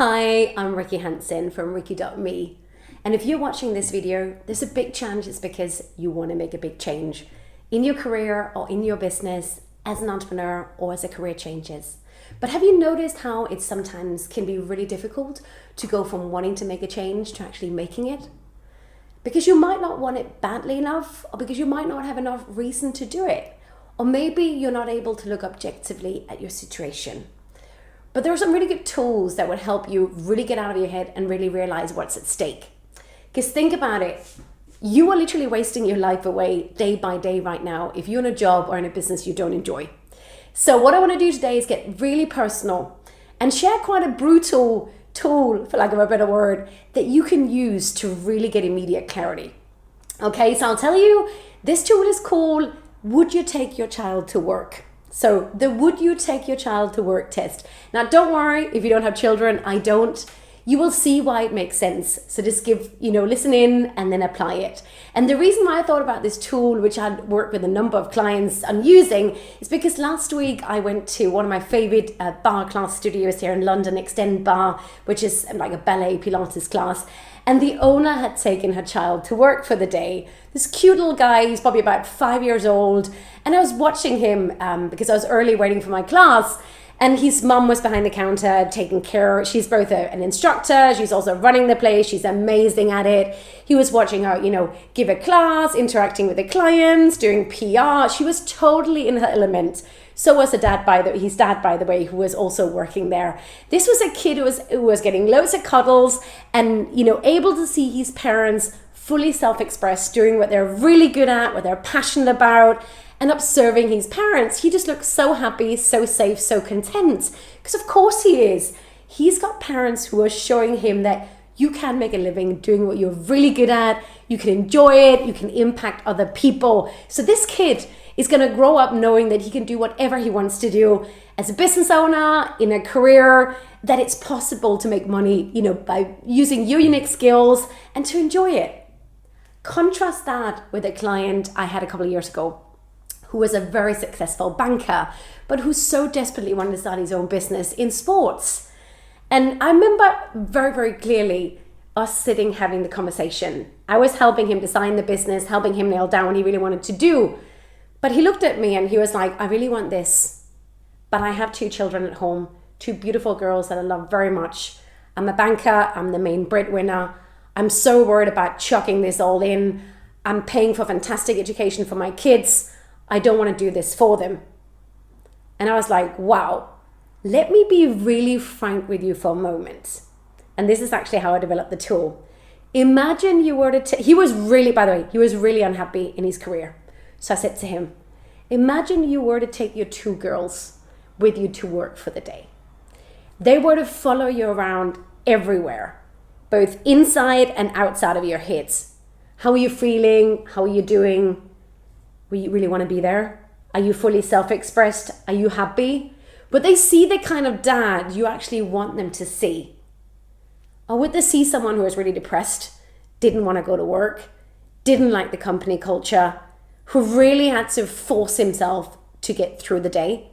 Hi, I'm Ricky Hansen from Ricky.me. And if you're watching this video, there's a big chance it's because you want to make a big change in your career or in your business as an entrepreneur or as a career changes. But have you noticed how it sometimes can be really difficult to go from wanting to make a change to actually making it? Because you might not want it badly enough, or because you might not have enough reason to do it. Or maybe you're not able to look objectively at your situation. But there are some really good tools that would help you really get out of your head and really realize what's at stake. Because think about it, you are literally wasting your life away day by day right now if you're in a job or in a business you don't enjoy. So what I want to do today is get really personal and share quite a brutal tool, for lack of a better word, that you can use to really get immediate clarity. Okay, so I'll tell you, this tool is called Would You Take Your Child to Work? So the Would You Take Your Child to Work test. Now don't worry if you don't have children, I don't. You will see why it makes sense. So just listen in and then apply it. And the reason why I thought about this tool, which I'd worked with a number of clients on using, is because last week I went to one of my favorite bar class studios here in London, Extend Bar, which is like a ballet Pilates class. And the owner had taken her child to work for the day. This cute little guy, he's probably about 5 years old. And I was watching him because I was early waiting for my class. And his mum was behind the counter taking care. She's both an instructor. She's also running the place. She's amazing at it. He was watching her, give a class, interacting with the clients, doing PR. She was totally in her element. So was his dad, by the way, who was also working there. This was a kid who was getting loads of cuddles and, able to see his parents fully self-express, doing what they're really good at, what they're passionate about, and observing his parents. He just looks so happy, so safe, so content. Because of course he is. He's got parents who are showing him that you can make a living doing what you're really good at. You can enjoy it. You can impact other people. So this kid is going to grow up knowing that he can do whatever he wants to do as a business owner, in a career, that it's possible to make money, by using your unique skills and to enjoy it. Contrast that with a client I had a couple of years ago who was a very successful banker, but who so desperately wanted to start his own business in sports. And I remember very, very clearly us sitting having the conversation. I was helping him design the business, helping him nail down what he really wanted to do. But he looked at me and he was like, I really want this, but I have 2 children at home, 2 beautiful girls that I love very much. I'm a banker, I'm the main breadwinner. I'm so worried about chucking this all in. I'm paying for fantastic education for my kids. I don't want to do this for them. And I was like, wow, let me be really frank with you for a moment. And this is actually how I developed the tool. Imagine you were to he was really unhappy in his career. So I said to him, imagine you were to take your 2 girls with you to work for the day. They were to follow you around everywhere, both inside and outside of your heads. How are you feeling? How are you doing? Will you really want to be there? Are you fully self-expressed? Are you happy? Would they see the kind of dad you actually want them to see? Or would they see someone who was really depressed, didn't want to go to work, didn't like the company culture, who really had to force himself to get through the day?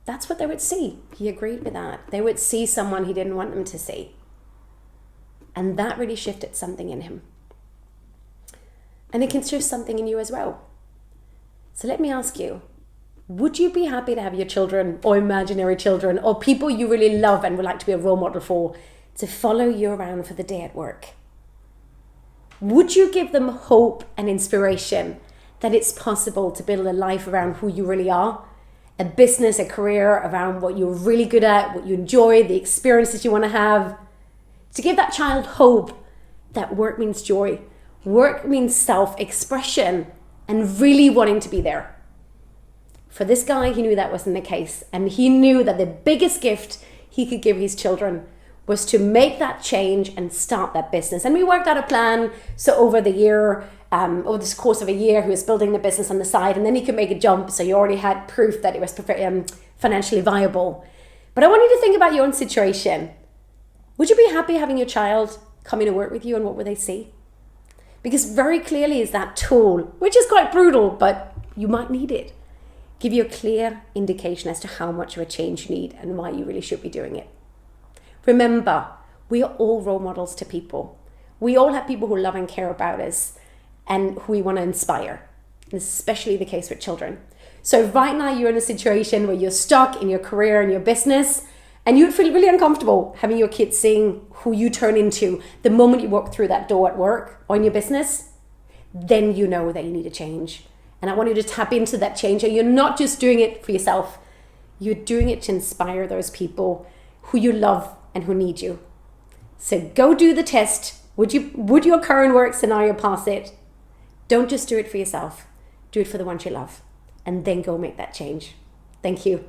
That's what they would see. He agreed with that. They would see someone he didn't want them to see. And that really shifted something in him. And it can shift something in you as well. So let me ask you, would you be happy to have your children or imaginary children or people you really love and would like to be a role model for to follow you around for the day at work? Would you give them hope and inspiration that it's possible to build a life around who you really are? A business, a career around what you're really good at, what you enjoy, the experiences you want to have. To give that child hope that work means joy. Work means self-expression and really wanting to be there. For this guy, he knew that wasn't the case. And he knew that the biggest gift he could give his children was to make that change and start that business. And we worked out a plan. So over this course of a year, he was building the business on the side, and then he could make a jump. So he already had proof that it was financially viable. But I want you to think about your own situation. Would you be happy having your child coming to work with you, and what would they see? Because very clearly is that tool, which is quite brutal, but you might need it, give you a clear indication as to how much of a change you need and why you really should be doing it. Remember, we are all role models to people. We all have people who love and care about us and who we want to inspire. This is especially the case with children. So right now you're in a situation where you're stuck in your career and your business, and you'd feel really uncomfortable having your kids seeing who you turn into the moment you walk through that door at work or in your business. Then you know that you need a change. And I want you to tap into that change. And you're not just doing it for yourself. You're doing it to inspire those people who you love and who need you. So go do the test. Would your current work scenario pass it? Don't just do it for yourself. Do it for the ones you love. And then go make that change. Thank you.